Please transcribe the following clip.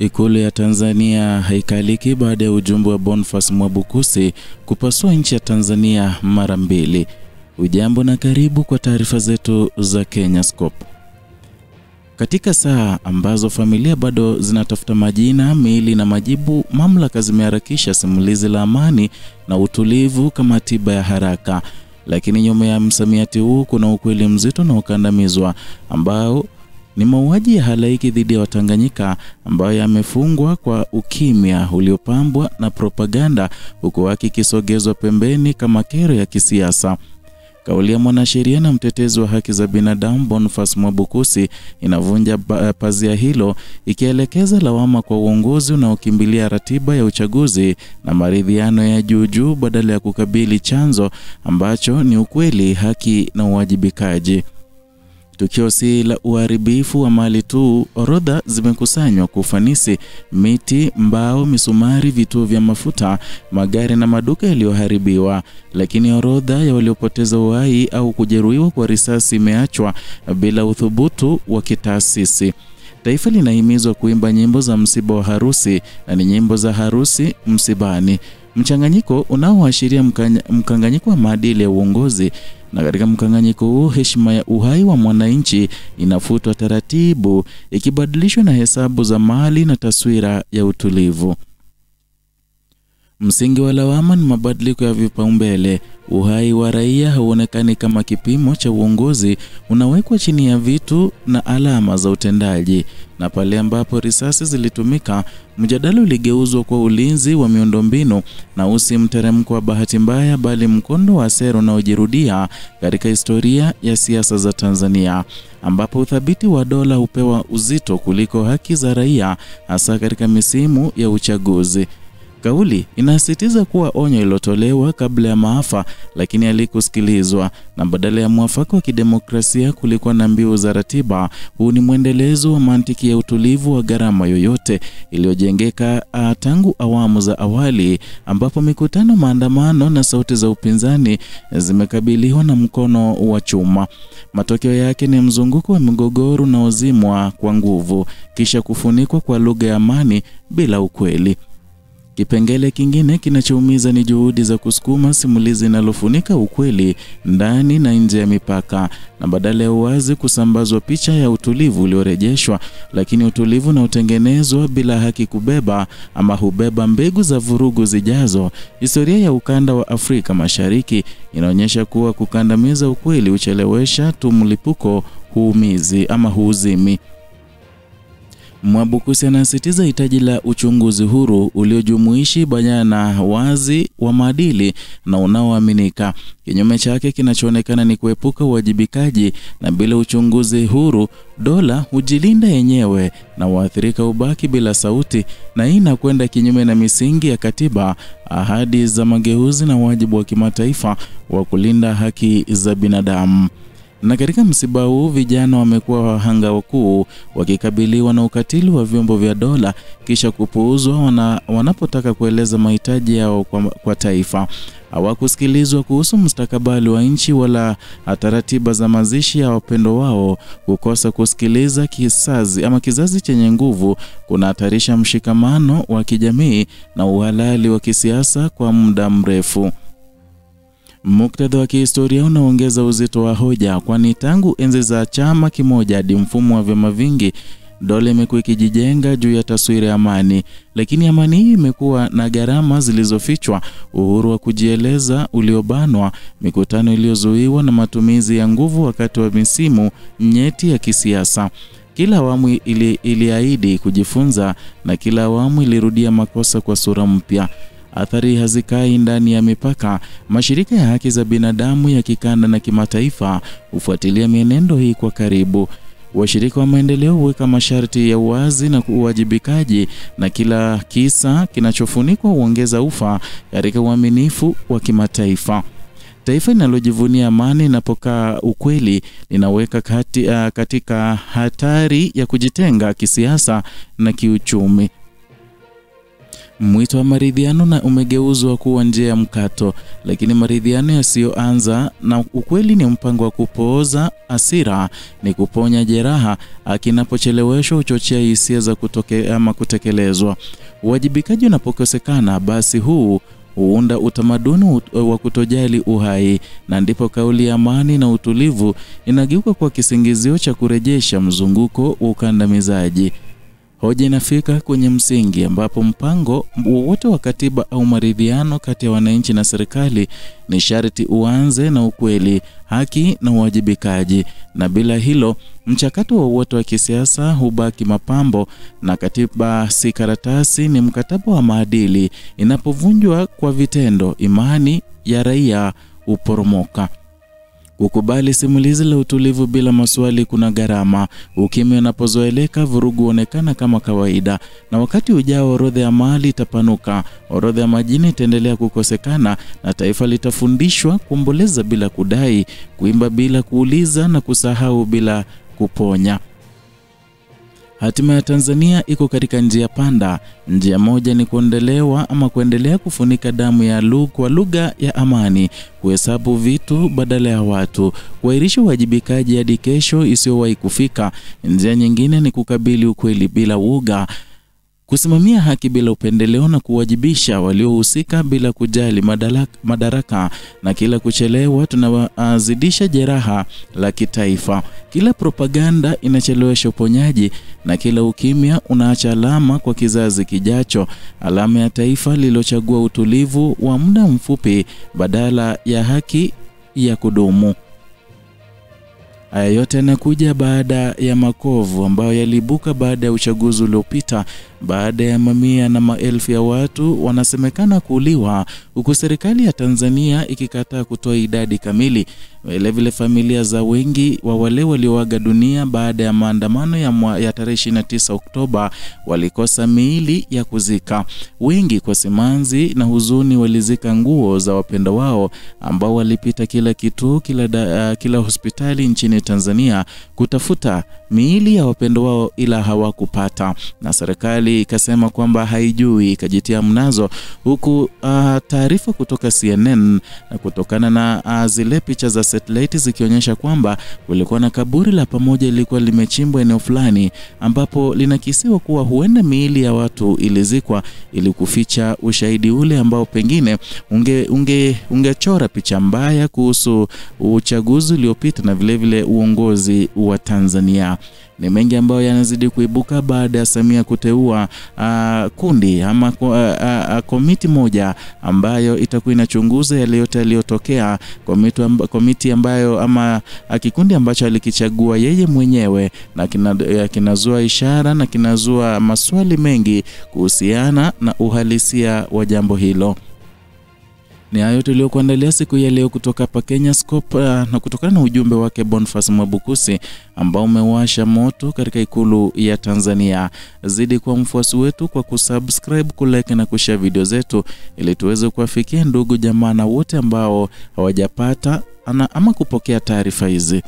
Ikulu ya Tanzania haikaliki baada ya ujumbe wa Boniface Mwabukusi kupasua nchi ya Tanzania mara mbili. Ujambo na karibu kwa taarifa zetu za Kenyascope. Katika saa ambazo familia bado zinatafuta majina, miili na majibu, mamlaka zimeharakisha simulizi la amani na utulivu kama tiba ya haraka. Lakini nyuma ya msamiati huu kuna ukweli mzito na ukandamizwa ambao ni mauaji ya halaiki dhidi ya Watanganyika ambayo yamefungwa kwa ukimya uliopambwa na propaganda, huku wakikisogezwa pembeni kama kero ya kisiasa. Kauli ya mwanasheria na mtetezi wa haki za binadamu Boniface Mwabukusi inavunja pazia hilo, ikielekeza lawama kwa uongozi unaokimbilia ratiba ya uchaguzi na maridhiano ya juu badala ya kukabili chanzo ambacho ni ukweli, haki na uwajibikaji. Tukio si la uharibifu wa mali tu. Orodha zimekusanywa kwa ufanisi: miti, mbao, misumari, vituo vya mafuta, magari na maduka yaliyoharibiwa. Lakini orodha ya waliopoteza uhai au kujeruhiwa kwa risasi imeachwa bila uthubutu wa kitaasisi. Taifa linahimizwa kuimba nyimbo za msiba wa harusi, na ni nyimbo za harusi msibani, mchanganyiko unaoashiria mkanganyiko wa maadili ya uongozi. Na katika mkanganyiko huu, heshima ya uhai wa mwananchi inafutwa taratibu, ikibadilishwa na hesabu za mali na taswira ya utulivu. Msingi wa lawama ni mabadiliko ya vipaumbele. Uhai wa raia hauonekani kama kipimo cha uongozi, unawekwa chini ya vitu na alama za utendaji. Na pale ambapo risasi zilitumika, mjadala uligeuzwa kwa ulinzi wa miundombinu, na usi mteremko wa bahati mbaya, bali mkondo wa sera unaojirudia katika historia ya siasa za Tanzania, ambapo uthabiti wa dola hupewa uzito kuliko haki za raia, hasa katika misimu ya uchaguzi. Kauli inasisitiza kuwa onyo lilotolewa kabla ya maafa, lakini halikusikilizwa, na badala ya mwafaka wa kidemokrasia kulikuwa na mbiu za ratiba. Huu ni mwendelezo wa mantiki ya utulivu wa gharama yoyote iliyojengeka tangu awamu za awali, ambapo mikutano, maandamano na sauti za upinzani zimekabiliwa na mkono wa chuma. Matokeo yake ni mzunguko wa migogoro na uzimwa kwa nguvu, kisha kufunikwa kwa lugha ya amani bila ukweli. Kipengele kingine kinachoumiza ni juhudi za kusukuma simulizi linalofunika ukweli ndani na nje ya mipaka, na badala ya uwazi kusambazwa picha ya utulivu uliorejeshwa, lakini utulivu na utengenezwa bila haki kubeba ama hubeba mbegu za vurugu zijazo. Historia ya ukanda wa Afrika Mashariki inaonyesha kuwa kukandamiza ukweli uchelewesha tu mlipuko, huumizi ama huuzimi. Mwabukusi anasisitiza hitaji la uchunguzi huru uliojumuishi, bayana, wazi, wa maadili na unaoaminika. Kinyume chake kinachoonekana ni kuepuka uwajibikaji, na bila uchunguzi huru dola hujilinda yenyewe na waathirika ubaki bila sauti, na hii inakwenda kinyume na misingi ya katiba, ahadi za mageuzi na wajibu wa kimataifa wa kulinda haki za binadamu. Na katika msiba huu, vijana wamekuwa wahanga wakuu, wakikabiliwa na ukatili wa vyombo vya dola kisha kupuuzwa wanapotaka kueleza mahitaji yao kwa taifa. Hawakusikilizwa kuhusu mustakabali wa nchi wala taratibu za mazishi ya wapendo wao. Kukosa kusikiliza kizazi chenye nguvu kunahatarisha mshikamano wa kijamii na uhalali wa kisiasa kwa muda mrefu. Muktadha wa kihistoria unaongeza uzito wa hoja, kwani tangu enzi za chama kimoja hadi mfumo wa vyama vingi, dola imekuwa ikijijenga juu ya taswira ya amani. Lakini amani hii imekuwa na gharama zilizofichwa: uhuru wa kujieleza uliobanwa, mikutano iliyozuiwa na matumizi ya nguvu wakati wa misimu nyeti ya kisiasa. Kila awamu iliahidi kujifunza, na kila awamu ilirudia makosa kwa sura mpya. Athari hazikai ndani ya mipaka. Mashirika ya haki za binadamu ya kikanda na kimataifa hufuatilia mienendo hii kwa karibu. Washirika wa maendeleo huweka masharti ya uwazi na uwajibikaji, na kila kisa kinachofunikwa huongeza ufa katika uaminifu wa kimataifa. Taifa linalojivunia amani linapokaa ukweli linaweka katika hatari ya kujitenga kisiasa na kiuchumi. Mwito wa maridhiano na umegeuzwa kuwa njia ya mkato, lakini maridhiano yasiyoanza na ukweli ni mpango wa kupooza hasira, ni kuponya jeraha, kinapocheleweshwa uchochea hisia za kutekelezwa. Uwajibikaji unapokosekana, basi huu huunda utamaduni wa kutojali uhai, na ndipo kauli ya amani na utulivu inageuka kwa kisingizio cha kurejesha mzunguko wa ukandamizaji. Hoja inafika kwenye msingi ambapo mpango wowote wa katiba au maridhiano kati ya wananchi na serikali ni sharti uanze na ukweli, haki na uwajibikaji, na bila hilo mchakato wowote wa kisiasa hubaki mapambo, na katiba si karatasi, ni mkataba wa maadili. Inapovunjwa kwa vitendo, imani ya raia uporomoka. Kukubali simulizi la utulivu bila maswali kuna gharama. Ukimya unapozoeleka, vurugu huonekana kama kawaida, na wakati ujao orodha ya mali itapanuka, orodha ya majini itaendelea kukosekana, na taifa litafundishwa kuomboleza bila kudai, kuimba bila kuuliza, na kusahau bila kuponya. Hatima ya Tanzania iko katika njia panda. Njia moja ni kuendelea kufunika damu ya kwa lugha ya amani, kuhesabu vitu badala ya watu, kuahirisha uwajibikaji hadi kesho isiyowahi kufika. Njia nyingine ni kukabili ukweli bila woga, kusimamia haki bila upendeleo, na kuwajibisha waliohusika bila kujali madaraka. Na kila kuchelewa tunazidisha jeraha la kitaifa. Kila propaganda inachelewesha uponyaji, na kila ukimya unaacha alama kwa kizazi kijacho, alama ya taifa lililochagua utulivu wa muda mfupi badala ya haki ya kudumu. Haya yote yanakuja baada ya makovu ambayo yaliibuka baada ya uchaguzi uliopita, baada ya mamia na maelfu ya watu wanasemekana kuuliwa, huku serikali ya Tanzania ikikataa kutoa idadi kamili. Vile familia za wengi wa wale walioaga dunia baada ya maandamano ya tarehe 29 Oktoba walikosa miili ya kuzika. Wengi kwa simanzi na huzuni walizika nguo za wapendwa wao ambao walipita kila kituo, kila hospitali nchini Tanzania kutafuta miili ya wapendwa wao, ila hawakupata, na serikali ikasema kwamba haijui, ikajitia mnazo, huku taarifa kutoka CNN kutokana na zile picha za satellite zikionyesha kwamba kulikuwa na kaburi la pamoja lilikuwa limechimbwa eneo fulani, ambapo linakisiwa kuwa huenda miili ya watu ilizikwa ili kuficha ushahidi ule ambao pengine ungechora picha mbaya kuhusu uchaguzi uliopita na vile uongozi wa Tanzania. Ni mengi ambayo yanazidi kuibuka baada ya Samia kuteua kundi ama komiti moja ambayo itakuwa inachunguza yale yote yaliyotokea, komiti ambayo ama kikundi ambacho alikichagua yeye mwenyewe, na kinazua ishara na kinazua maswali mengi kuhusiana na uhalisia wa jambo hilo. Ni hayo tuliokuandalia siku ya leo kutoka hapa Kenya Scope, na kutokana na ujumbe wake Boniface Mwabukusi ambao umewasha moto katika ikulu ya Tanzania. Zidi kwa mfuasi wetu kwa kusubscribe, kulike na kushare video zetu ili tuweze kuwafikia ndugu jamaa na wote ambao hawajapata ama kupokea taarifa hizi.